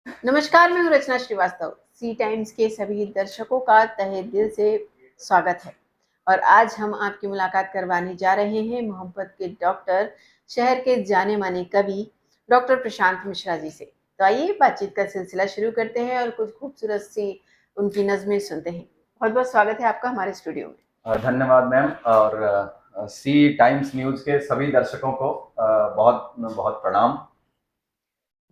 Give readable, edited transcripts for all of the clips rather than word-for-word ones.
नमस्कार, मैं हूँ रचना श्रीवास्तव। सी टाइम्स के सभी दर्शकों का तहे दिल से स्वागत है। और आज हम आपकी मुलाकात करवाने जा रहे हैं मोहब्बत के डॉक्टर, शहर के जाने माने कवि डॉक्टर प्रशांत मिश्रा जी से। तो आइए बातचीत का सिलसिला शुरू करते हैं और कुछ खूबसूरत सी उनकी नज़में सुनते हैं। बहुत बहुत स्वागत है आपका हमारे स्टूडियो में। धन्यवाद मैम। और सी टाइम्स न्यूज़ के सभी दर्शकों को बहुत बहुत प्रणाम।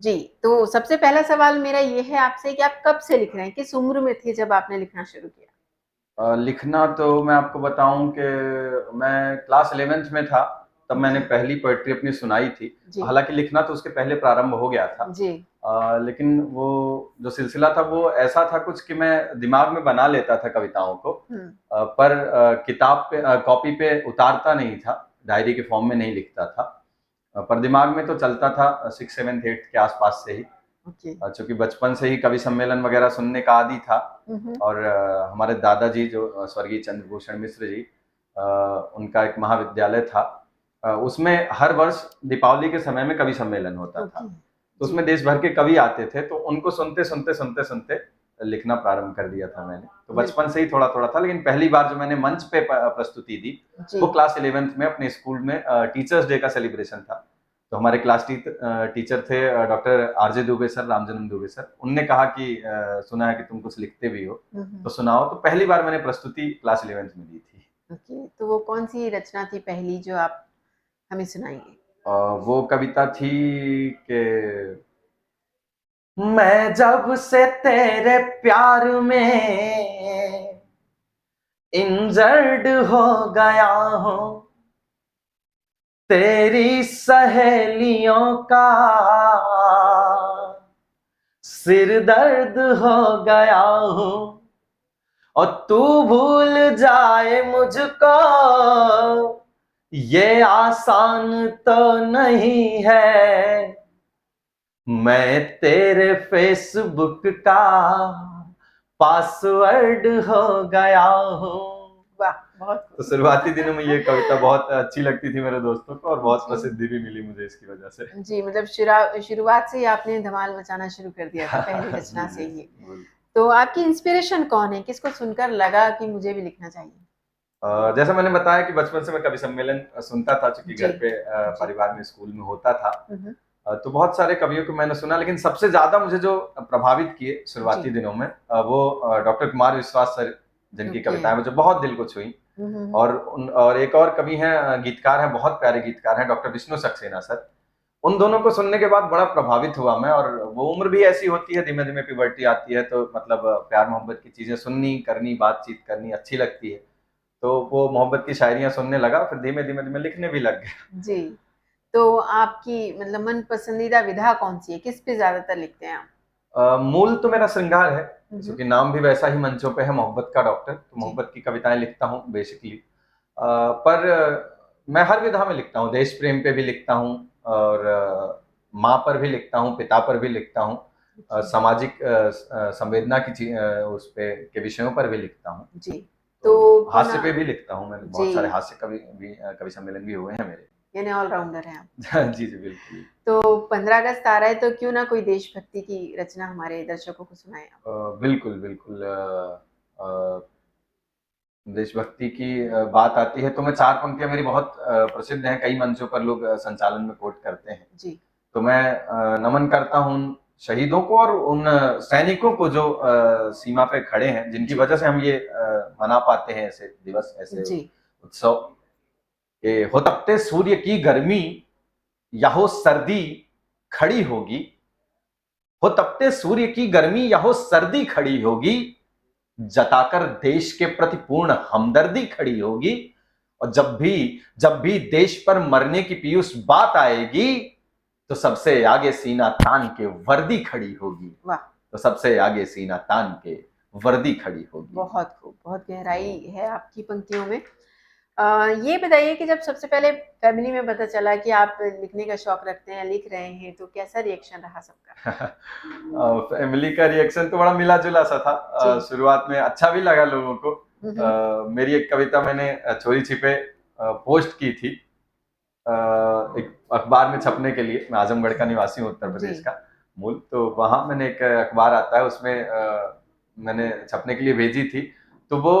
जी, तो सबसे पहला सवाल मेरा ये है आपसे कि आप कब से लिख रहे हैं? किस उम्र में थे जब आपने लिखना शुरू किया? लिखना तो मैं आपको बताऊं कि मैं क्लास 11th में था, तब मैंने जी, पहली पोएट्री अपनी सुनाई थी। जी, हालांकि लिखना तो उसके पहले प्रारंभ हो गया था। जी। लेकिन वो जो सिलसिला था वो ऐसा था कुछ कि मैं दिमाग में बना लेता था कविताओं को, हुँ, पर किताब पे कॉपी पे उतारता नहीं था, डायरी के फॉर्म में नहीं लिखता था। पर दिमाग में तो चलता था 6, 7, 8 के आसपास से ही। ओके। चूँकि बचपन से ही कवि सम्मेलन वगैरह सुनने का आदी था। हुँ, हुँ। और हमारे दादाजी जो स्वर्गीय चंद्रभूषण मिश्र जी, उनका एक महाविद्यालय था। उसमें हर वर्ष दीपावली के समय में कवि सम्मेलन होता था। ओके, तो जी। उसमें देश भर के कवि आते थे, तो उनको सुनते लिखना प्रारंभ कर दिया था मैंने। तो बचपन बिल्कुल, से ही थोड़ा-थोड़ा था, लेकिन पहली बार जो मैंने मंच पे प्रस्तुति दी, जी। वो क्लास 11th में अपने स्कूल में टीचर्स डे का सेलिब्रेशन था। तो हमारे क्लास टीचर थे doctor R J Dubey sir, Ramjanam Dubey sir. उनने कहा कि सुना है कि तुम कुछ लिखते भी हो, हुँ, तो हुँ। सुनाओ। तो पहली बार मैंने प्रस्तुति क्लास 11th में दी थी। ओके, तो वो कौन-सी रचना थी पहली जो आप हमें सुनाएँगे? अ, वो कविता थी कि मैं जब से तेरे प्यार में इंजर्ड हो गया हूँ, तेरी सहेलियों का सिर दर्द हो गया हूँ, और तू भूल जाए मुझको ये आसान तो नहीं है। मैं तेरे फेसबुक का पासवर्ड हो गया हूँ। वाह! बहुत तो खूब। शुरुआती दिनों में ये कविता बहुत अच्छी लगती थी मेरे दोस्तों को, और बहुत जी, प्रसिद्धि भी मिली मुझे इसकी वजह से। जी, मतलब शुरुआत से ही आपने धमाल मचाना शुरू कर दिया था पहली रचना जी, से जी, ही। बिल्कुल। तो आपकी इंस्पिरेशन कौन है? किसको सुनकर लगा कि मुझे भी लिखना चाहिए? जैसा मैंने बताया कि बचपन से मैं कवि सम्मेलन सुनता था, चूँकि जी, घर पे जी। परिवार में, स्कूल में होता था। हुँ, हुँ। तो बहुत सारे कवियों को मैंने सुना, लेकिन सबसे ज़्यादा मुझे जो प्रभावित किए जी, शुरुआती दिनों में, वो डॉक्टर कुमार विश्वास सर, जिनकी ओके। कविताएँ मुझे बहुत दिल को छुईं। हुँ, हुँ, हुँ। और एक और कवि हैं, गीतकार हैं, बहुत प्यारे गीतकार हैं, डॉक्टर विष्णु सक्सेना सर। उन दोनों को सुनने के बाद बड़ा प्रभावित हुआ मैं। और वो उम्र भी ऐसी होती है, धीमे-धीमे पुबर्टी आती है, तो मतलब प्यार मोहब्बत की चीज़ें सुननी, करनी, बातचीत करनी अच्छी लगती है। तो वो मोहब्बत की शायरियाँ सुनने लगा, फिर धीमे-धीमे लिखने भी लग गया। जी, तो आपकी मतलब मन पसंदीदा विधा कौन-सी है? किस पे ज़्यादातर लिखते हैं आप? मूल तो मेरा श्रृंगार है, हुँ, हुँ। क्योंकि नाम भी वैसा ही मंचों पे है, मोहब्बत का डॉक्टर, तो जी, मोहब्बत की कविताएँ लिखता हूँ बेसिकली। पर मैं हर विधा में लिखता हूँ, देश प्रेम पे भी लिखता हूँ, और माँ पर भी लिखता हूँ, पिता पर भी लिखता हूँ, ओके। सामाजिक संवेदना की उस पे के विषयों पर भी लिखता हूँ। जी, तो तो कौन हास्य पे भी लिखता हूँ, मैंने जी, बहुत सारे हास्य कवि सम्मेलन भी हुए हैं मेरे। यानी ऑल-राउंडर हैं आप। जी, जी, बिल्कुल। तो 15 अगस्त आ रहा है तो क्यों ना कोई देशभक्ति की रचना हमारे दर्शकों को सुनाएँ आप? बिल्कुल, बिल्कुल। अ, देशभक्ति की बात आती है तो मैं 4 पंक्तियाँ मेरी बहुत प्रसिद्ध हैं, कई मंचों पर लोग संचालन में कोट करते हैं। जी, तो मैं नमन करता हूँ उन शहीदों को और उन सैनिकों को जो सीमा पे खड़े हैं, जिनकी जी, वजह से हम ये मना पाते हैं ऐसे दिवस, ऐसे जी। उत्सव। कि हो तपते सूर्य की गर्मी या हो सर्दी खड़ी होगी, हो तपते सूर्य की गर्मी या हो सर्दी खड़ी होगी, जताकर देश के प्रति पूर्ण हमदर्दी खड़ी होगी। और जब भी देश पर मरने की पीयूष बात आएगी, तो सबसे आगे सीना तान के वर्दी खड़ी होगी। वाह! तो सबसे आगे सीना तान के वर्दी खड़ी होगी। बहुत खूब, बहुत गहराई है आपकी पंक्तियों में। ये बताइए कि जब सबसे पहले फैमिली में पता चला कि आप लिखने का शौक रखते हैं, लिख रहे हैं, तो कैसा रिएक्शन रहा सबका? फैमिली का रिएक्शन तो बड़ा मिला-जुला सा था। जी। शुरुआत में अच्छा भी लगा लोगों को। हुँ, हुँ। मेरी एक कविता मैंने चोरी-छिपे पोस्ट की थी, एक अखबार में छपने के लिए। मैं आजमगढ़ का निवासी हूँ, उत्तर जी, प्रदेश का। मूल। तो वहां मैंने एक अखबार आता है, उसमें मैंने छपने के लिए भेजी थी। तो वो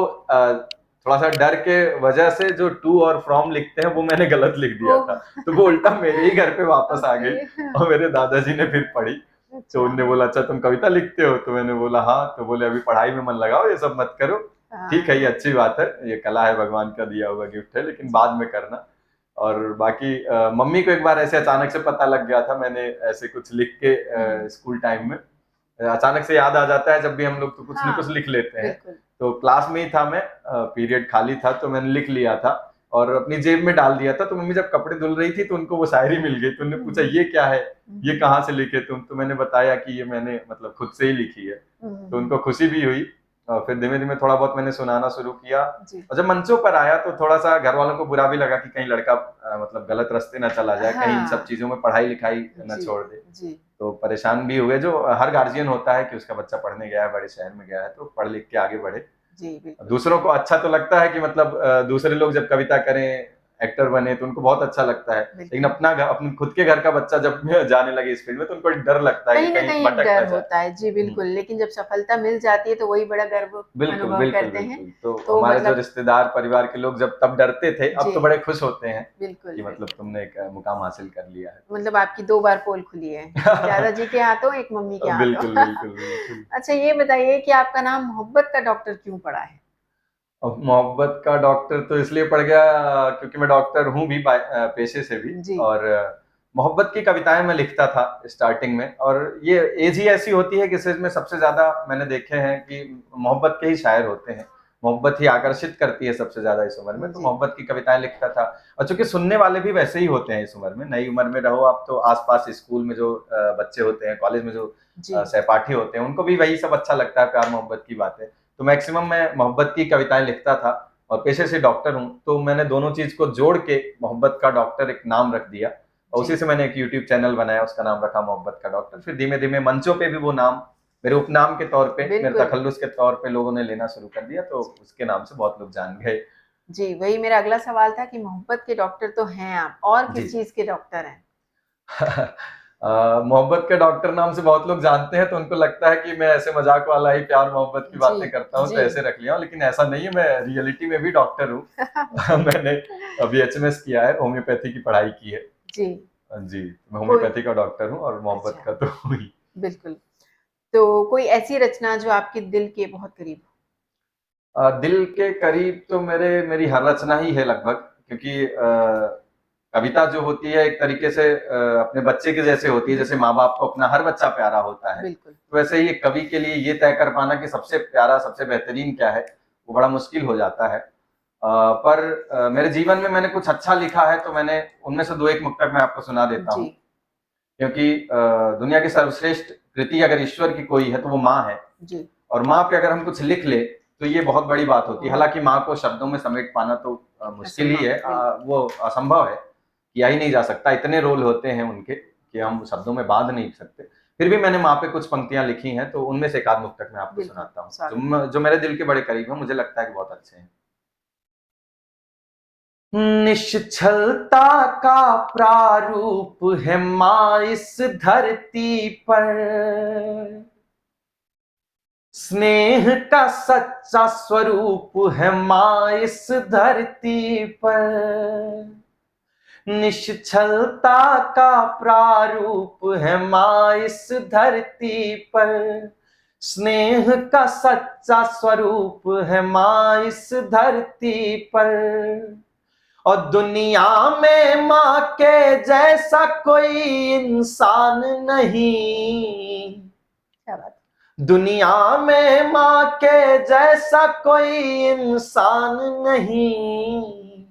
थोड़ा सा डर के वजह से जो टू और फ्रॉम लिखते हैं वो मैंने गलत लिख दिया था। ओह! तो वो उल्टा मेरे ही घर पे वापस आ गई, ओके। और मेरे दादाजी ने फिर पढ़ी। तो अच्छा। उनने बोला, अच्छा तुम कविता लिखते हो? तो मैंने बोला हाँ। तो बोले अभी पढ़ाई में मन लगाओ, ये सब मत करो। ठीक है, ये हाँ, अच्छी बात है, ये कला है, भगवान का दिया हुआ गिफ्ट है, लेकिन जी। बाद में करना। और बाकी मम्मी को एक बार ऐसे अचानक से पता लग गया था, मैंने ऐसे कुछ लिख के हुँ। स्कूल टाइम में अचानक से याद आ जाता है जब भी हम लोग, तो कुछ न हाँ, कुछ लिख लेते हैं। बिल्कुल। तो क्लास में ही था मैं, पीरियड खाली था, तो मैंने लिख लिया था और अपनी जेब में डाल दिया था। तो मम्मी जब कपड़े धुल रही थी तो उनको वो शायरी मिल गई, तो उन्होंने हुँ, पूछा हुँ। ये क्या है, हुँ, ये हुँ। कहाँ से लिखे तुम? तो मैंने बताया कि ये मैंने मतलब खुद से ही लिखी है। हुँ, हुँ, तो हुँ। उनको खुशी भी हुई, और फिर धीमे धीमे थोड़ा बहुत मैंने सुनाना शुरू किया। जी। और जब मंचों पर आया तो थोड़ा सा घर वालों को बुरा भी लगा कि कहीं लड़का मतलब गलत रास्ते ना चला जाए, कहीं इन सब हाँ, चीजों में पढ़ाई लिखाई न जी, छोड़ दे। जी। तो परेशान भी हुए, जो हर गार्जियन होता है कि उसका बच्चा पढ़ने गया है, बड़े शहर में गया है, तो पढ़ लिख के आगे बढ़े। जी, बिल्कुल। दूसरों को अच्छा तो लगता है कि मतलब दूसरे लोग जब कविता करें, एक्टर बने, तो उनको बहुत अच्छा लगता है। लेकिन बिल्कुल। अपने खुद के घर का बच्चा जब जाने लगे इस फील्ड में, तो उनको डर लगता है कि कहीं न कहीं कहीं एक भटक ना डर जाए। होता है। जी, बिल्कुल, लेकिन जब सफलता मिल जाती है तो वही बड़ा गर्व बिल्कुल, अनुभव बिल्कुल, करते हैं। बिल्कुल। तो तो हमारे जो मतलब रिश्तेदार, परिवार के लोग जब तब डरते थे, अब जी, तो बड़े खुश होते हैं बिल्कुल, कि मतलब बिल्कुल। तुमने एक मुकाम हासिल कर लिया है। मतलब आपकी 2 बार पोल खुली है। एक दादाजी के हाथों, एक मम्मी के हाथों। बिल्कुल, बिल्कुल, बिल्कुल। अच्छा ये बताइए कि आपका नाम मोहब्बत का डॉक्टर क्यों पड़ा है? अब मोहब्बत का डॉक्टर तो इसलिए पड़ गया क्योंकि मैं डॉक्टर हूँ भी पेशे से भी। जी, और मोहब्बत की कविताएं मैं लिखता था स्टार्टिंग में, और ये एज ही ऐसी होती है कि इस एज में सबसे ज्यादा मैंने देखे हैं कि मोहब्बत के ही शायर होते हैं। मोहब्बत ही आकर्षित करती है सबसे ज्यादा इस उम्र में, तो जी, मोहब्बत की कविताएं लिखता था। और चूंकि सुनने वाले भी वैसे ही होते हैं इस उम्र में, नई उम्र में रहो आप, तो आसपास स्कूल में जो बच्चे होते हैं, कॉलेज में जो जी, सहपाठी होते हैं, उनको भी वही सब अच्छा लगता है, प्यार मोहब्बत की बातें। तो मैक्सिमम मैं मोहब्बत की कविताएं लिखता था। और पेशे से डॉक्टर हूँ, तो मैंने दोनों चीज को जोड़ के मोहब्बत का डॉक्टर एक नाम रख दिया, और जी, उसी से मैंने एक यूट्यूब चैनल बनाया, उसका नाम रखा मोहब्बत का डॉक्टर। फिर धीमे धीमे मंचों पे भी वो नाम मेरे उपनाम के तौर पे, मेरे बिल्कुल। तखल्लुस के तौर पे लोगों ने लेना शुरू कर दिया, तो जी, उसके नाम से बहुत लोग जान गए। जी, वही मेरा अगला सवाल था कि मोहब्बत के डॉक्टर तो हैं आप और जी। किस चीज़ के डॉक्टर हैं? मोहब्बत के डॉक्टर नाम से बहुत लोग जानते हैं, तो उनको लगता है कि मैं ऐसे मजाक वाला ही प्यार मोहब्बत की जी, बातें करता हूँ, तो जी। ऐसे रख लिया हूँ, लेकिन ऐसा नहीं है, मैं रियलिटी में भी डॉक्टर हूँ। जी, मैंने बीएचएमएस किया है, होम्योपैथी की पढ़ाई की है। जी। जी, मैं कोई होम्योपैथी का डॉक्टर हूँ, और मोहब्बत अच्छा, का तो हुई। बिल्कुल। तो कोई ऐसी रचना जो आपके दिल के बहुत करीब हो? दिल के करीब तो मेरी हर रचना ही है लगभग, क्योंकि कविता जो होती है एक तरीके से अपने बच्चे के जैसे होती है, जैसे बिल्कुल, माँ बाप को अपना हर बच्चा प्यारा होता है। बिल्कुल। तो वैसे ही एक कवि के लिए ये तय कर पाना कि सबसे प्यारा, सबसे बेहतरीन क्या है, वो बड़ा मुश्किल हो जाता है। पर मेरे जीवन में मैंने कुछ अच्छा लिखा है, तो मैंने उनमें से दो एक मुक्तक मैं आपको सुना देता जी, हूँ। क्योंकि दुनिया की सर्वश्रेष्ठ कृति अगर ईश्वर की कोई है, तो वो माँ है। जी, और माँ पे अगर हम कुछ लिख ले, तो ये बहुत बड़ी बात होती है। बहुत हालांकि माँ को शब्दों में समेट पाना तो मुश्किल ही असंभव है, है, बिल्कुल। वो असंभव है, किया ही नहीं जा सकता। इतने रोल होते हैं उनके कि हम शब्दों में बांध नहीं सकते। फिर भी मैंने माँ पे कुछ पंक्तियां लिखी हैं, तो उनमें से एक आध मुक्तक मैं आपको बिल्कुल, सुनाता हूँ, स्वागत है। जो मेरे दिल के बड़े करीब है, मुझे लगता है कि बहुत अच्छे हैं। निश्चलता का प्रारूप है माँ इस धरती पर, स्नेह का सच्चा स्वरूप है माँ इस धरती पर। निश्चलता का प्रारूप है माँ इस धरती पर, स्नेह का सच्चा स्वरूप है माँ इस धरती पर। और दुनिया में माँ के जैसा कोई इंसान नहीं, क्या बात दुनिया में माँ के जैसा कोई इंसान नहीं,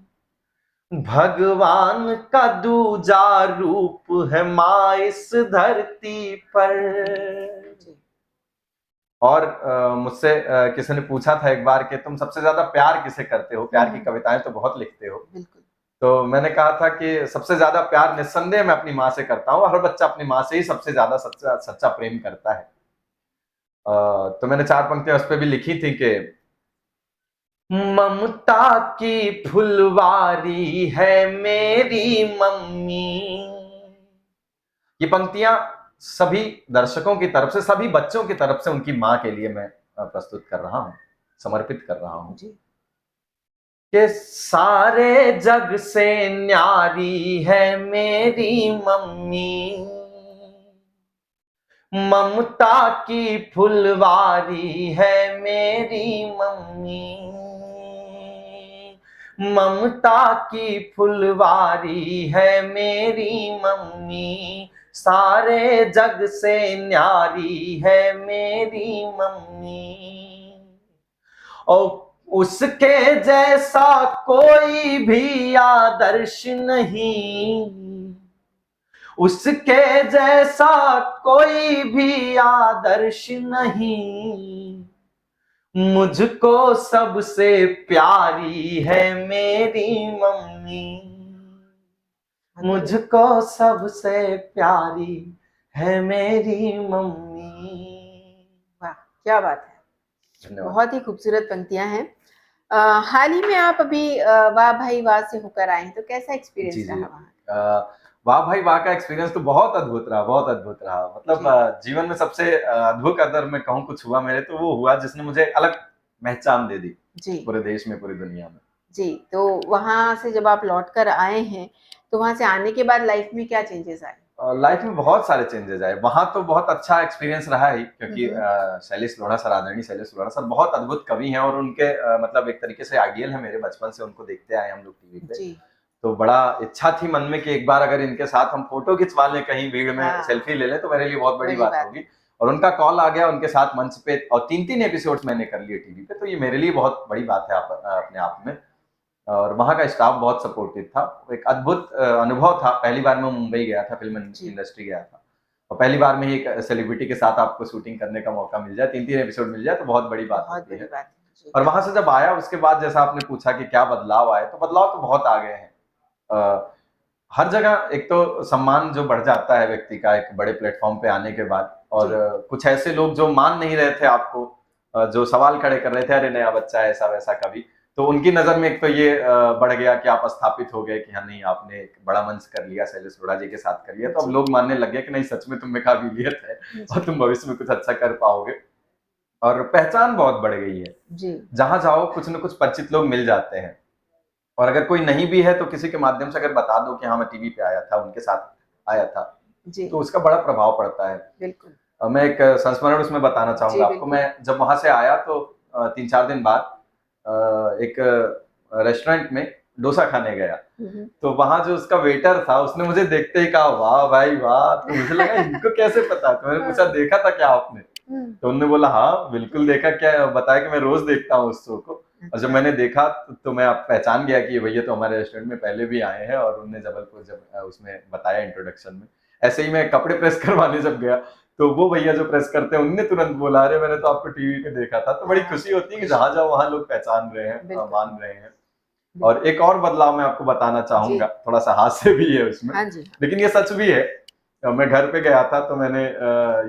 भगवान का दूजा रूप है माँ इस धरती पर। है। जी, और मुझसे किसी ने पूछा था एक बार कि तुम सबसे ज्यादा प्यार किसे करते हो, हुँ, प्यार की हुँ, कविताएं तो बहुत लिखते हो। बिल्कुल। तो मैंने कहा था कि सबसे ज्यादा प्यार निस्संदेह मैं अपनी माँ से करता हूँ, हर बच्चा अपनी माँ से ही सबसे ज्यादा सच्चा सच्चा प्रेम करता है। तो मैंने चार पंक्तियां उस पर भी लिखी थी कि ममता की फुलवारी है मेरी मम्मी। ये पंक्तियां सभी दर्शकों की तरफ से, सभी बच्चों की तरफ से उनकी माँ के लिए मैं प्रस्तुत कर रहा हूँ, समर्पित कर रहा हूँ। जी। कि सारे जग से न्यारी है मेरी मम्मी, ममता की फुलवारी है मेरी मम्मी, ममता की फुलवारी है मेरी मम्मी, सारे जग से न्यारी है मेरी मम्मी। और उसके जैसा कोई भी आदर्श नहीं, उसके जैसा कोई भी आदर्श नहीं, मुझको सबसे प्यारी है मेरी मम्मी, मुझको सबसे प्यारी है मेरी मम्मी। वाह, क्या बात है। धन्यवाद। बहुत ही खूबसूरत पंक्तियां हैं। हाल ही में आप अभी वाह भाई वाह से होकर आए हैं, तो कैसा जी एक्सपीरियंस जी रहा वहाँ? वाह भाई वाह का एक्सपीरियंस तो बहुत अद्भुत रहा, बहुत अद्भुत रहा। मतलब जी। जीवन में सबसे अद्भुत अगर मैं कहूँ कुछ हुआ मेरे, तो वो हुआ जिसने मुझे अलग पहचान दे दी जी। पूरे देश में, पूरी दुनिया में। जी, तो वहाँ से जब आप लौट कर आए हैं, तो वहाँ से आने के बाद लाइफ में क्या चेंजेस आए? लाइफ में बहुत सारे चेंजेस आए। वहां तो बहुत अच्छा एक्सपीरियंस रहा ही, क्योंकि शैलेश लोढ़ा सर, आदरणीय शैलेश लोढ़ा सर बहुत अद्भुत कवि हैं, और उनके मतलब एक तरीके से आइडियल है मेरे, बचपन से उनको देखते आए हम लोग टीवी पे। जी। तो बड़ा इच्छा थी मन में कि एक बार अगर इनके साथ हम फोटो खिंचवा लें, कहीं भीड़ में हाँ। सेल्फी ले लें, तो मेरे लिए बहुत बड़ी बड़ी बात बात होगी। और उनका कॉल आ गया उनके साथ मंच पे, और 3-3 एपिसोड्स मैंने कर लिए टीवी पे, तो ये मेरे लिए बहुत बड़ी बात है अपने आप में। और वहाँ का स्टाफ बहुत सपोर्टिव था। एक अद्भुत अनुभव था। पहली बार मैं मुंबई गया था, फिल्म जी। इंडस्ट्री गया था, और पहली बार में ही एक सेलिब्रिटी के साथ आपको शूटिंग करने का मौका मिल जाए, 3-3 एपिसोड मिल जाए, तो बहुत बड़ी बात बहुत होती बड़ी है। बात है। जी। और वहां से जब आया उसके बाद, जैसा आपने पूछा कि क्या बदलाव आए, तो बदलाव तो बहुत आ गए हैं। हर जगह एक तो सम्मान जो बढ़ जाता है व्यक्ति का एक बड़े प्लेटफॉर्म पे आने के बाद, और जी। कुछ ऐसे लोग जो मान नहीं रहे थे आपको, जो सवाल खड़े कर रहे थे, अरे नया बच्चा है, ऐसा वैसा कभी, तो उनकी नजर में एक तो ये बढ़ गया कि आप स्थापित हो गए कि हाँ नहीं, आपने एक बड़ा मंच कर लिया, शैलेश लोढ़ा जी के साथ कर लिया, तो अब जी। लोग मानने लग गए कि नहीं, सच में तुम में काबिलियत है जी। और तुम भविष्य में कुछ अच्छा कर पाओगे। और पहचान बहुत बढ़ गई है। जी। जहां जाओ कुछ न कुछ परिचित लोग मिल जाते हैं, और अगर कोई नहीं भी है तो किसी के माध्यम से अगर बता दो कि हाँ मैं टीवी पे आया था, उनके साथ आया था, जी। तो उसका बड़ा प्रभाव पड़ता है। बिल्कुल। मैं एक संस्मरण उसमें बताना जी, चाहूंगा आपको। बिल्कुल। मैं जब वहां से आया तो 3-4 दिन बाद एक रेस्टोरेंट में डोसा खाने गया, तो वहां जो उसका वेटर था उसने मुझे देखते ही कहा वाह भाई वाह, तो मुझे लगा इनको कैसे पता, तो मैंने पूछा देखा था क्या आपने, तो उन्होंने बोला हाँ बिल्कुल देखा, क्या बताया कि मैं रोज देखता हूँ उस शो को। और जब अच्छा। मैंने देखा तो मैं आप पहचान गया कि ये भैया तो हमारे रेस्टोरेंट में पहले भी आए हैं, और उन्होंने जबलपुर जब उसमें बताया इंट्रोडक्शन में। ऐसे ही मैं कपड़े प्रेस करवाने जब गया, तो वो भैया जो प्रेस करते हैं उन्होंने तुरंत बोला अरे मैंने तो आपको टीवी पे देखा था। तो बड़ी हाँ, खुशी होती है कि खुशी। जहां जाओ वहां लोग पहचान रहे हैं, बिल्कुल। मान रहे हैं। और बिल्कुल। एक और बदलाव मैं आपको बताना जी। चाहूंगा, थोड़ा सा हास्य भी है उसमें, हाँ जी। लेकिन ये सच भी है। मैं घर पे गया था तो मैंने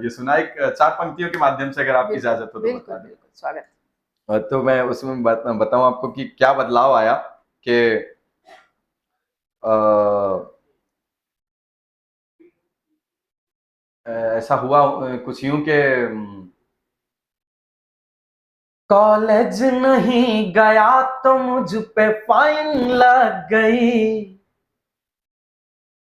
ये सुना, एक 4 पंक्तियों के माध्यम से अगर आपकी बिल्कुल, इजाजत हो तो बिल्कुल, बता दूं। बिल्कुल, स्वागत। तो मैं उसमें बताऊं आपको कि क्या बदलाव आया, कि ऐसा हुआ कुछ यूं के कॉलेज नहीं गया तो मुझ पे फाइन लग गई,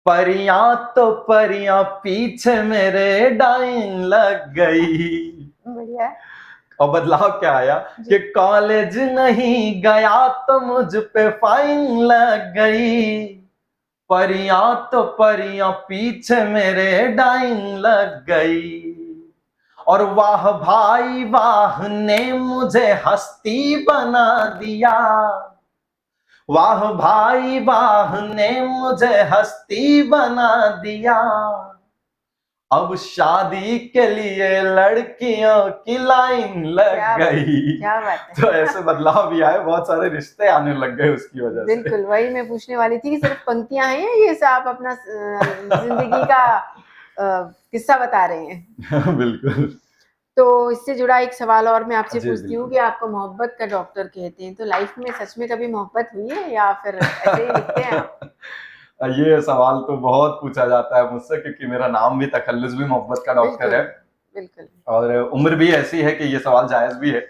परियां तो परियां पीछे मेरे डाइन लग गई। बढ़िया। और बदलाव क्या आया कि कॉलेज नहीं गया तो मुझ पे फाइन लग गई, परियां तो परियां पीछे मेरे डाइन लग गई। और वाह भाई वाह ने मुझे हस्ती बना दिया, वाह भाई वाह ने मुझे हस्ती बना दिया, अब शादी के लिए लड़कियों की लाइन लग क्या गई। क्या बात है। तो ऐसे बदलाव भी आए, बहुत सारे रिश्ते आने लग गए उसकी वजह से। बिल्कुल, वही मैं पूछने वाली थी कि सिर्फ पंक्तियाँ हैं या ये सब आप अपना ज़िंदगी का किस्सा बता रहे हैं? बिल्कुल। तो इससे जुड़ा एक सवाल और मैं आपसे जी पूछती हूँ बिल्कुल। कि आपको मोहब्बत का डॉक्टर कहते हैं, तो लाइफ में सच में कभी मोहब्बत हुई है या फिर ऐसे ही लिखते हैं आप? ये सवाल तो बहुत पूछा जाता है मुझसे, क्योंकि मेरा नाम भी तखल्लुस भी मोहब्बत का डॉक्टर है, बिल्कुल और उम्र भी ऐसी है कि ये सवाल जायज भी है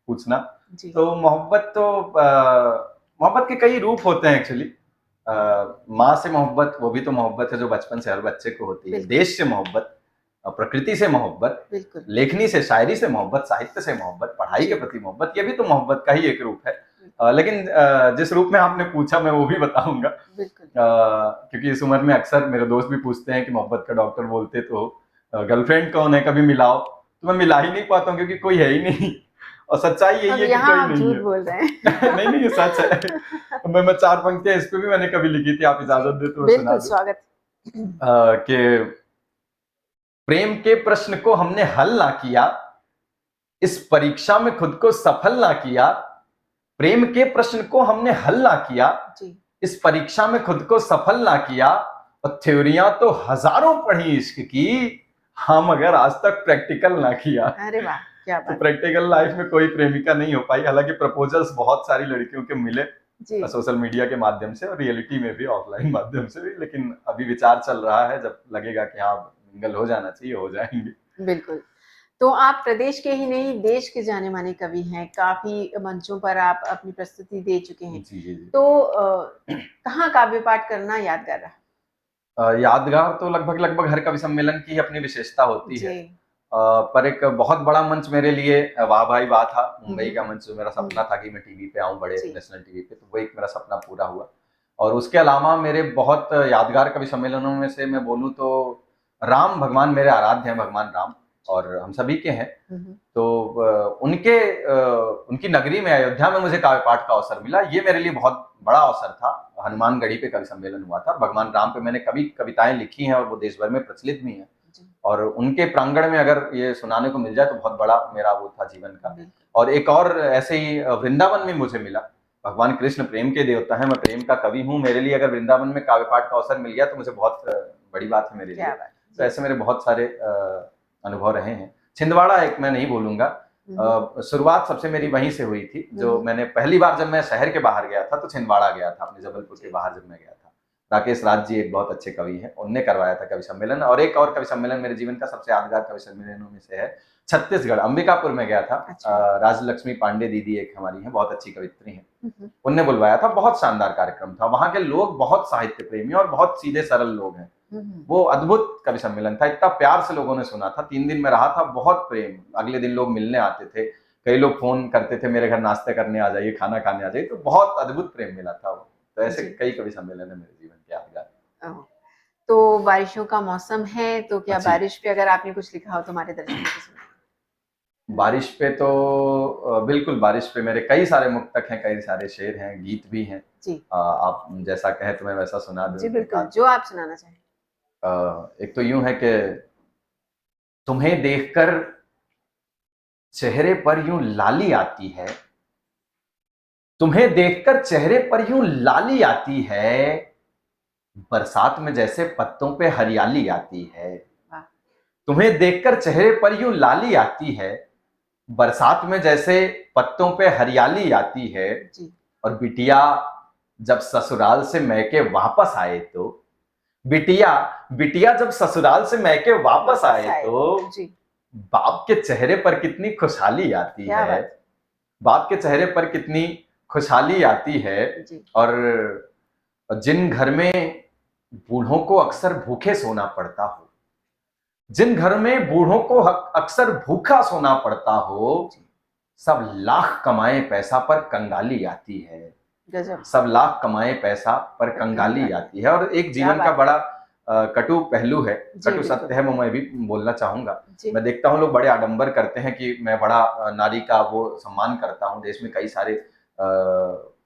पूछना। जी। तो मोहब्बत तो मोहब्बत के कई रूप होते हैं एक्चुअली। माँ से मोहब्बत, वो भी तो मोहब्बत है जो बचपन से हर बच्चे को होती है। बिल्कुल। देश से मोहब्बत, प्रकृति से मोहब्बत, बिल्कुल लेखनी से, शायरी से मोहब्बत, साहित्य से मोहब्बत, पढ़ाई जी। के प्रति मोहब्बत, ये भी तो मोहब्बत का ही एक रूप है। लेकिन जिस रूप में आपने पूछा मैं वो भी बताऊंगा, बिल्कुल क्योंकि इस उम्र में अक्सर मेरे दोस्त भी पूछते हैं कि मोहब्बत का डॉक्टर बोलते तो गर्लफ्रेंड कौन है, कभी मिलाओ, तो मैं मिला ही नहीं पाता हूँ क्योंकि कोई है ही नहीं, और सच्चाई यही अब है कि यहाँ कोई आप नहीं झूठ है। बोल रहे हैं। नहीं नहीं, ये सच है। मैं 4 पंक्तियां इस पे भी मैंने कभी लिखी थी, आप इजाजत दे तो मैं सुना बिल्कुल दूं। स्वागत। कि प्रेम के प्रश्न को हमने हल ना किया, इस परीक्षा में खुद को सफल ना किया। प्रेम के प्रश्न को हमने हल ना किया, जी इस परीक्षा में खुद को सफल ना किया, और थ्योरियां तो हजारों पढ़ी इश्क की, हम अगर आज तक प्रैक्टिकल ना किया। अरे वाह क्या तो बात। प्रैक्टिकल लाइफ में कोई प्रेमिका नहीं हो पाई। हालांकि प्रपोजल्स बहुत सारी लड़कियों के मिले जी सोशल मीडिया के माध्यम से, और रियलिटी में भी ऑफलाइन माध्यम से भी, लेकिन अभी विचार चल रहा है, जब लगेगा कि हाँ मिंगल हो जाना चाहिए, हो जाएंगे। बिल्कुल। तो आप प्रदेश के ही नहीं देश के जाने माने कवि हैं, काफी मंचों पर आप अपनी प्रस्तुति दे चुके हैं। जी जी जी। तो कहाँ काव्य पाठ करना यादगार रहा? यादगार तो लगभग लगभग हर कवि सम्मेलन की अपनी विशेषता होती है। जी पर एक बहुत बड़ा मंच मेरे लिए वाह भाई वाह था, मुंबई का हम्म, मंच, जो मेरा सपना था कि मैं टीवी पे आऊं, बड़े जी नेशनल टीवी पे, तो वो एक मेरा सपना पूरा हुआ। और उसके अलावा मेरे बहुत यादगार कवि सम्मेलनों में से मैं बोलूं तो राम भगवान मेरे आराध्य हैं, भगवान राम, और हम सभी के हैं। हम्म, तो उनकी नगरी में, अयोध्या में मुझे काव्य पाठ का अवसर मिला। ये मेरे लिए बहुत बड़ा अवसर था। हनुमानगढ़ी पे कवि सम्मेलन हुआ था, भगवान राम पे मैंने कभी कविताएं लिखी हैं और वो देश भर में प्रचलित भी हैं। जी और उनके प्रांगण में अगर ये सुनाने को मिल जाए तो बहुत बड़ा मेरा वो था जीवन का। बिल्कुल और एक और ऐसे ही वृंदावन में मुझे मिला। भगवान कृष्ण प्रेम के देवता है, मैं प्रेम का कवि हूँ। मेरे लिए अगर वृंदावन में काव्य पाठ का अवसर मिल गया तो मुझे बहुत बड़ी बात है मेरे लिए। क्या बात तो जी ऐसे मेरे बहुत सारे अनुभव रहे हैं। छिंदवाड़ा एक मैं नहीं बोलूंगा। शुरुआत सबसे मेरी वहीं से हुई थी। जो मैंने पहली बार जब मैं शहर के बाहर गया था तो छिंदवाड़ा गया था, अपने जबलपुर के बाहर जब मैं गया था। राकेश राज जी एक बहुत अच्छे कवि हैं, उनने करवाया था कवि सम्मेलन। और एक और कवि सम्मेलन मेरे जीवन का सबसे यादगार कवि सम्मेलनों में से है, छत्तीसगढ़ अंबिकापुर में गया था। अच्छा राजलक्ष्मी पांडे दीदी एक हमारी हैं, बहुत अच्छी कवित्री हैं, हम्म, उनने बुलवाया था। बहुत शानदार कार्यक्रम था। वहां के लोग बहुत साहित्य प्रेमी और बहुत सीधे सरल लोग हैं। वो अद्भुत कवि सम्मेलन था, इतना प्यार से लोगों ने सुना था। 3 दिन में रहा था, बहुत प्रेम। अगले दिन लोग मिलने आते थे, कई लोग फोन करते थे मेरे घर नाश्ते करने आ जाइए, खाना खाने आ जाइए। तो बहुत अद्भुत प्रेम मिला था वो। तो ऐसे जी कई कवि सम्मेलन है मेरे जीवन के यादगार। ओह, तो बारिशों का मौसम है तो क्या जी, बारिश पे अगर आपने कुछ लिखा हो तो हमारे दर्शकों को सुनाइए। बारिश पे तो बिल्कुल, बारिश पे मेरे कई सारे मुक्तक हैं, कई सारे शेर हैं, गीत भी हैं। जी आप जैसा कहें तो मैं वैसा सुना दूं जी एक बिल्कुल आध। जो आप सुनाना चाहें। एक तो यूं है कि तुम्हें देखकर चेहरे पर यूं लाली आती है, तुम्हें देखकर चेहरे पर यूं लाली आती है, बरसात में जैसे पत्तों पे हरियाली आती है। वाह तुम्हें देखकर चेहरे पर यूं लाली आती है, बरसात में जैसे पत्तों पे हरियाली आती है। जी और बिटिया जब ससुराल से मैके वापस आए तो, बिटिया बिटिया जब ससुराल से मैके वापस आए आए तो जी बाप के चेहरे पर कितनी खुशहाली आती क्या है। बात बाप के चेहरे पर कितनी खुशहाली आती है। जी और जिन घर में बूढ़ों को अक्सर भूखे सोना पड़ता हो, जिन घर में बूढ़ों को अक्सर भूखा सोना पड़ता हो, सब लाख कमाए पैसा पर कंगाली आती है। गजब सब लाख कमाए पैसा पर पर कंगाली कंगाली आती है। और एक क्या जीवन का बात बड़ा कटु पहलू है, जी कटु बिल्कुल सत्य है, वो मैं भी बोलना चाहूंगा। जी मैं देखता हूँ लोग बड़े आडंबर करते हैं कि मैं बड़ा नारी का वो सम्मान करता हूँ। देश में कई सारे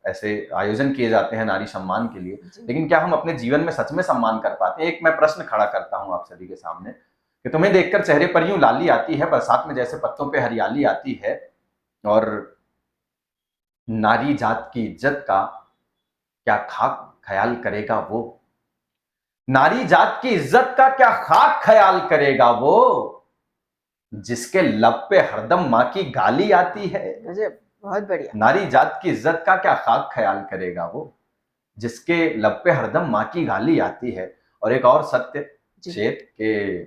ऐसे आयोजन किए जाते हैं नारी सम्मान के लिए, जी लेकिन क्या हम अपने जीवन में सच में सम्मान कर पाते हैं? एक मैं प्रश्न खड़ा करता हूँ आप सभी के सामने कि तुम्हें देखकर चेहरे पर यूं लाली आती है, बरसात में जैसे पत्तों पे हरियाली आती है, और नारी जात की इज्जत का क्या खाक ख्याल करेगा वो? नारी जात की इज्जत का क्या खाक ख्याल करेगा वो, जिसके लब पे हरदम मां की गाली आती है? गजब बहुत बढ़िया नारी जात की इज्जत का क्या खाक ख्याल करेगा वो, जिसके लब पे हरदम माँ की गाली आती है। और एक और सत्य जी शेर के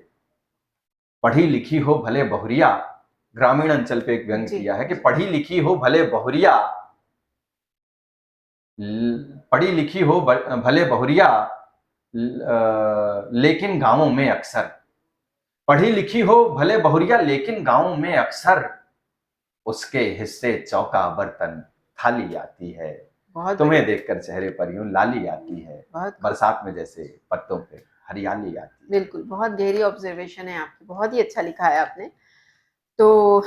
पढ़ी लिखी हो भले बहुरिया, ग्रामीण अंचल पे एक व्यंग जी किया है कि जी पढ़ी लिखी हो भले बहुरिया, पढ़ी लिखी हो भले बहुरिया, लेकिन गांवों में अक्सर, पढ़ी लिखी हो भले बहुरिया लेकिन गांवों में अक्सर उसके हिस्से चौका बर्तन थाली आती है। बहुत बढ़िया। तुम्हें देखकर चेहरे पर यूं लाली आती है, बहुत खूब। बरसात में जैसे पत्तों पे हरियाली आती है। बिल्कुल, बहुत गहरी ऑब्जर्वेशन है आपकी, बहुत ही अच्छा लिखा है आपने। तो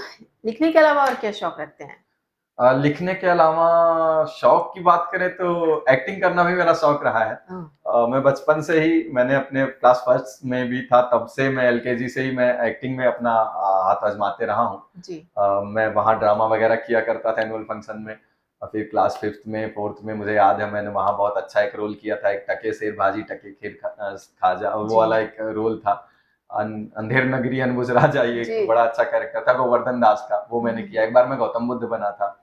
लिखने के अलावा और क्या शौक रखते हैं? लिखने के अलावा शौक की बात करें तो एक्टिंग करना भी मेरा शौक रहा है। ओह! मैं बचपन से ही, मैंने अपने क्लास फर्स्ट में भी था तब से मैं एलकेजी से ही मैं एक्टिंग में अपना हाथ आजमाते रहा हूँ। जी। मैं वहाँ ड्रामा वगैरह किया करता था एनुअल फंक्शन में। और फिर क्लास फिफ्थ में फोर्थ में मुझे याद है मैंने वहाँ बहुत अच्छा एक रोल किया था, एक टके शेर भाजी टके खीर खाजा, वो वाला जी, एक रोल था। अंधेर नगरी अनबुझ राजा, ये एक जी। बड़ा अच्छा कैरेक्टर था गोवर्धन दास का, वो हुँ, मैंने हुँ, किया। एक बार मैं गौतम बुद्ध बना था।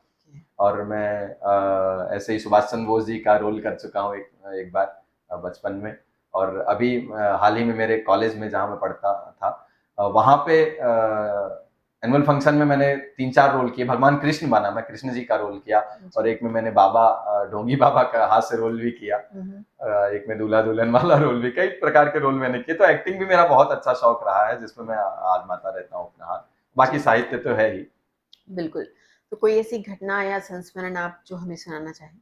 और मैं ऐसे ही सुभाष चंद्र बोस जी का रोल कर चुका हूँ एक एक बार बचपन में। और अभी हाल ही में मेरे कॉलेज में जहाँ मैं पढ़ता था, वहाँ पे एनुअल फंक्शन में मैंने 3-4 रोल किए। भगवान कृष्ण बना, मैं कृष्ण जी का रोल किया। और जी। एक में मैंने बाबा ढोंगी बाबा का हास्य रोल भी किया। हुँ, हुँ। एक में दूल्हा दुल्हन वाला रोल भी, कई प्रकार के रोल मैंने किए। तो एक्टिंग भी मेरा बहुत अच्छा शौक रहा है जिसमें मैं आजमाता रहता हूँ अपना हाथ। बाकी जी, साहित्य तो है ही। बिल्कुल। तो कोई ऐसी घटना या संस्मरण आप जो हमें सुनाना चाहें?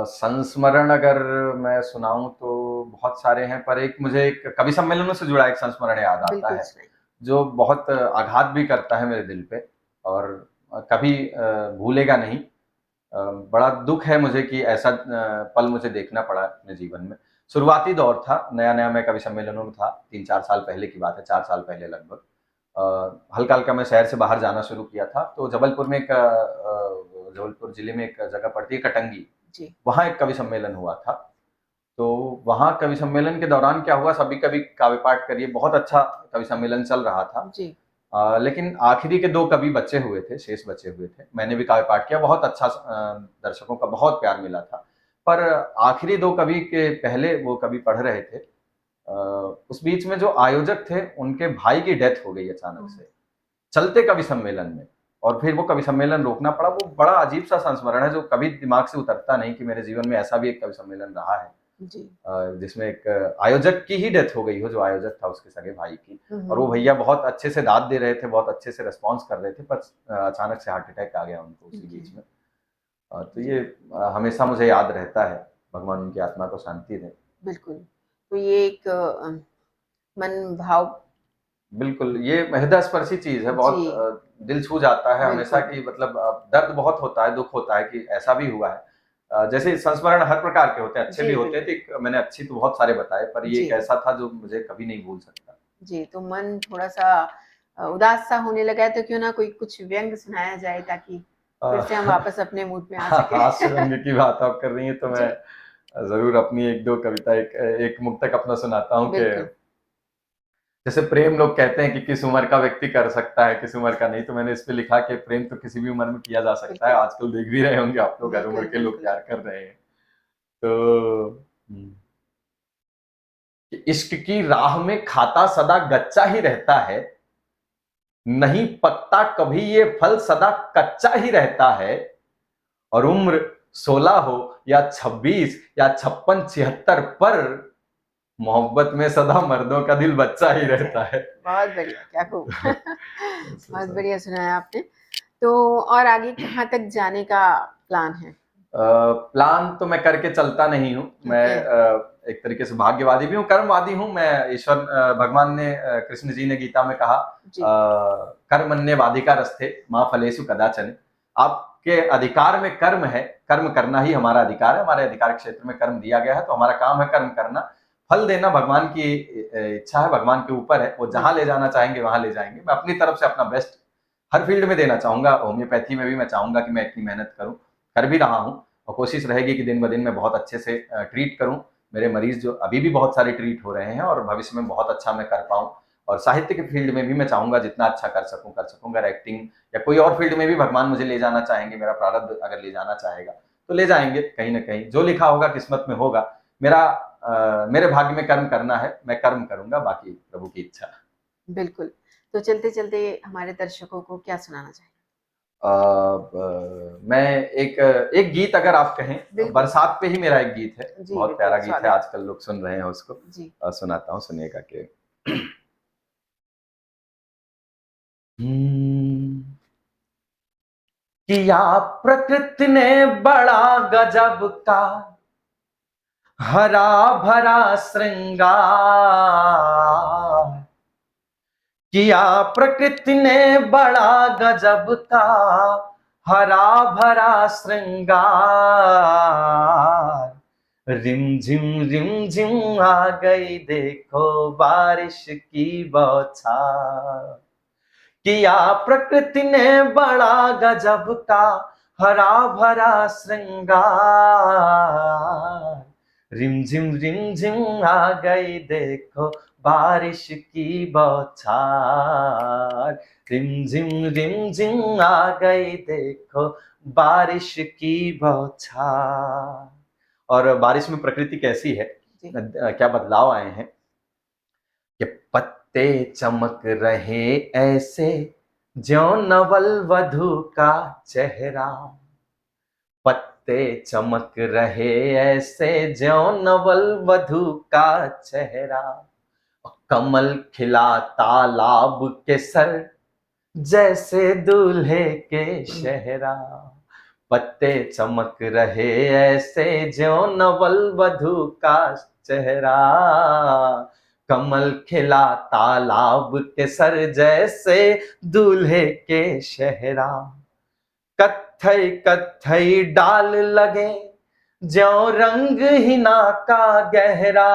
संस्मरण अगर मैं सुनाऊँ तो बहुत सारे हैं, पर एक मुझे एक कवि सम्मेलनों से जुड़ा एक संस्मरण याद आता बिल्कुल है, सुनाइए। जो बहुत आघात भी करता है मेरे दिल पे। और कभी भूलेगा नहीं। बड़ा दुःख है मुझे कि ऐसा पल मुझे देखना पड़ा अपने जीवन में। शुरुआती दौर था, नया-नया मैं कवि सम्मेलनों में था, 3-4 साल पहले की बात है, 4 साल पहले लगभग। हल्का-हल्का मैं शहर से बाहर जाना शुरू किया था, तो जबलपुर में एक जबलपुर जिले में एक जगह पड़ती है कटंगी, जी, वहाँ एक कवि सम्मेलन हुआ था। तो वहाँ कवि सम्मेलन के दौरान क्या हुआ, सभी कवि काव्य पाठ करिए, बहुत अच्छा कवि सम्मेलन चल रहा था। जी। लेकिन आखिरी के 2 कवि बचे हुए थे, शेष बचे हुए थे। मैंने भी काव्य पाठ किया, बहुत अच्छा दर्शकों का बहुत प्यार मिला था। पर आखिरी 2 कवि के पहले वो कवि पढ़ रहे थे। उस बीच में जो आयोजक थे, उनके भाई की डेथ हो गई अचानक ओह! से, चलते कवि सम्मेलन में। और फिर वो कवि सम्मेलन रोकना पड़ा। वो बड़ा अजीब-सा संस्मरण है, जो कभी दिमाग से उतरता नहीं कि मेरे जीवन में ऐसा भी एक कवि सम्मेलन रहा है। जी। जिसमें एक आयोजक की ही डेथ हो गई हो, जो आयोजक था उसके सगे भाई की। हुँ, और हुँ, वो हुँ। भैया बहुत अच्छे से दाद दे रहे थे, बहुत अच्छे से रिस्पॉन्स कर रहे थे, पर अचानक से हार्ट अटैक आ गया उनको उसी जी, बीच में। तो जी, ये हमेशा मुझे याद रहता है। भगवान उनकी आत्मा को शांति दे। बिल्कुल। तो ये एक मन भाव। बिल्कुल, ये हृदयस्पर्शी चीज़ है, जी, बहुत दिल छू जाता है हमेशा, बिल्कुल। कि मतलब दर्द बहुत होता है, दुःख होता है कि ऐसा भी हुआ है। जैसे संस्मरण हर प्रकार के होते हैं, अच्छे भी जी, होते हैं, तो बिल्कुल। एक मैंने अच्छी तो बहुत सारे बताए, पर ये जी, एक ऐसा था जो मुझे कभी नहीं भूल सकता। जी, तो मन थोड़ा-सा उदास-सा होने लगा है, तो क्यों ना कोई कुछ व्यंग सुनाया जाए ताकि अ, फिर से हम वापस अपने मूड में आ सकें। हास्य व्यंग्य की बात आप कर रही हैं, तो मैं जी, ज़रूर अपनी 1-2 कविता, एक एक मुक्तक अपना सुनाता हूँ कि बिल्कुल। जैसे प्रेम लोग कहते हैं कि किस उम्र का व्यक्ति कर सकता है, किस उम्र का नहीं, तो मैंने इस पे लिखा कि प्रेम तो किसी भी उम्र में किया जा सकता है। बिल्कुल, आजकल देख भी रहे होंगे आप लोग, हर उम्र बिल्कुल, के लोग बिल्कुल। प्यार कर रहे हैं। तो कि इश्क की राह में खाता सदा गच्चा ही रहता है, नहीं पकता कभी ये फल सदा कच्चा ही रहता है। और उम्र 16 हो या 26 या 56 76 पर मोहब्बत में सदा मर्दों का दिल बच्चा ही अच्छा रहता है, है। बहुत बढ़िया, क्या खूब। ऐसा बहुत सब। बढ़िया सुनाया आपने। तो और आगे कहाँ तक जाने का प्लान है? प्लान तो मैं करके चलता नहीं हूँ। मैं ओके, एक तरीके से भाग्यवादी भी हूँ, कर्मवादी हूँ। मैं ईश्वर भगवान ने कृष्ण जी ने गीता में कहा, जी, कर्मण्येवाधिका रस्ते माँ फलेषु कदाचन। आपके अधिकार में कर्म है, कर्म करना ही हमारा अधिकार है। हमारे अधिकार क्षेत्र में कर्म दिया गया है, तो हमारा काम है कर्म करना। फल देना भगवान की इच्छा है, भगवान के ऊपर है। वो जहाँ ले बिल्कुल। जाना चाहेंगे वहाँ ले जाएँगे। मैं अपनी तरफ से अपना बेस्ट हर फील्ड में देना चाहूँगा। होम्योपैथी में भी मैं चाहूँगा कि मैं इतनी मेहनत करूँ, कर भी रहा हूँ। और कोशिश रहेगी कि दिन ब दिन मैं बहुत अच्छे से ट्रीट करूँ। मेरे मरीज़ जो अभी भी बहुत सारे ट्रीट हो रहे हैं, और भविष्य में बहुत अच्छा मैं कर पाऊँ। और साहित्य के फील्ड में भी मैं चाहूँगा जितना अच्छा कर सकूँ। अगर एक्टिंग या कोई और फील्ड में भी भगवान मुझे ले जाना चाहेंगे, मेरा प्रारब्ध अगर ले जाना चाहेगा, तो ले जाएंगे कहीं ना कहीं, जो लिखा होगा किस्मत में होगा। मेरे भाग्य में कर्म करना है, मैं कर्म करूंगा, बाकी प्रभु की इच्छा। बिल्कुल। तो चलते चलते हमारे दर्शकों को क्या सुनाना चाहिए? मैं एक एक गीत अगर आप कहें, बिल्कुल। बरसात पे ही मेरा एक गीत है, जी बहुत बिल्कुल, प्यारा गीत है, स्वागत। आजकल लोग सुन रहे हैं उसको। जी। सुनाता हूँ, सुनिएगा कि किया प्रकृति ने बड़ा गजब का हरा भरा श्रृंगार, किया प्रकृति ने बड़ा गजब का हरा भरा श्रृंगार। रिम झिम आ गई देखो बारिश की बौछार, किया प्रकृति ने बड़ा गजब का हरा भरा श्रृंगार। रिम झिम आ गई देखो बारिश की बौछार, रिम झिम आ गई देखो बारिश की बौछार। और बारिश में प्रकृति कैसी है, क्या बदलाव आए हैं कि पत्ते चमक रहे ऐसे ज्यों नवल वधू का चेहरा, पत्ते चमक रहे ऐसे ज्यों नवल वधू का चेहरा। कमल खिला तालाब के सर जैसे दूल्हे के शहरा, पत्ते चमक रहे ऐसे ज्यों नवल वधू का चेहरा। कमल खिला तालाब के सर जैसे दूल्हे के शहरा। कत्थई कत्थई डाल लगे ज्यों रंग हिना का गहरा,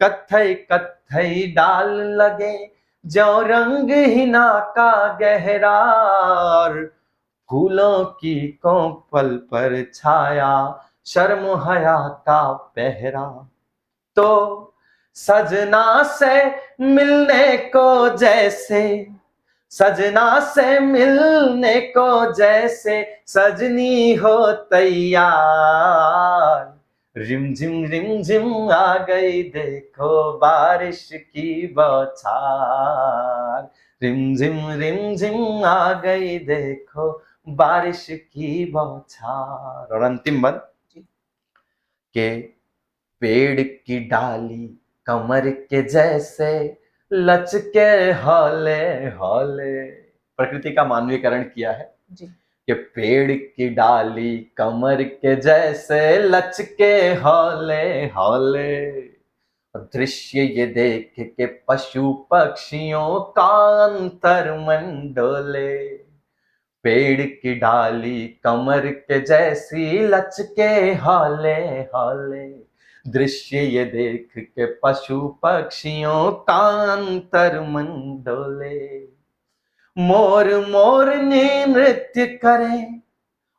कत्थई कत्थई डाल लगे ज्यों रंग हिना का गहरा। फूलों की कोंपल पर छाया शर्म हया का पहरा। तो सजना से मिलने को जैसे, सजना से मिलने को जैसे सजनी हो तैयार। रिम झिम आ गई देखो बारिश की बौछार, रिम झिम आ गई देखो बारिश की बौछार। और अंतिम बंद के पेड़ की डाली कमर के जैसे लचके हौले हौले। प्रकृति का मानवीकरण किया है जी। कि पेड़ की डाली कमर के जैसे लचके हौले हौले। दृश्य ये देख के पशु पक्षियों का अंतर मन डोले, पेड़ की डाली कमर के जैसी लचके हौले हौले। दृश्य ये देख के पशु पक्षियों का अंतर मन डोले। मोर मोरनी नृत्य करें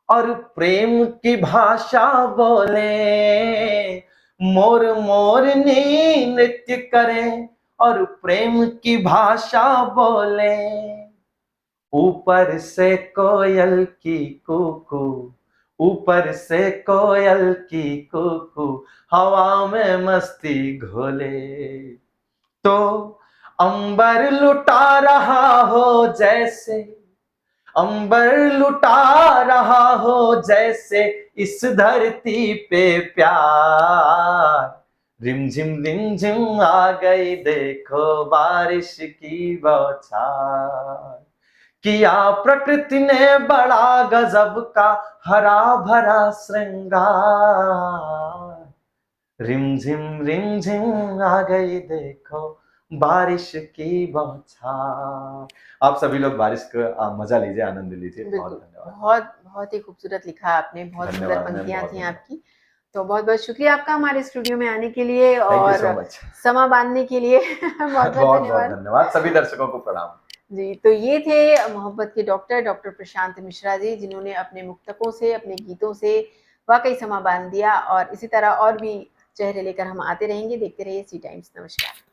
और प्रेम की भाषा बोले, मोर मोरनी नृत्य करें और प्रेम की भाषा बोले। ऊपर से कोयल की कूकू, ऊपर से कोयल की कूकू हवा में मस्ती घोले। तो अंबर लुटा रहा हो जैसे, अंबर लुटा रहा हो जैसे इस धरती पे प्यार। रिम झिम आ गई देखो बारिश की बौछार, किया प्रकृति ने बड़ा गजब का हरा भरा श्रृंगार। रिम झिम आ गई देखो बारिश की बौछार। आप सभी लोग बारिश का मजा लीजिए, आनंद लीजिए। बहुत धन्यवाद। बहुत बहुत ही खूबसूरत लिखा आपने, बहुत सुंदर पंक्तियां थी आपकी। तो बहुत बहुत शुक्रिया आपका हमारे स्टूडियो में आने के लिए और समा बांधने के लिए। बहुत बहुत धन्यवाद। सभी दर्शकों को प्रणाम जी। तो ये थे मोहब्बत के डॉक्टर प्रशांत मिश्रा जी, जिन्होंने अपने मुक्तकों से, अपने गीतों से वाकई समा बांध दिया। और इसी तरह और भी चेहरे लेकर हम आते रहेंगे। देखते रहिए सी टाइम्स। नमस्कार।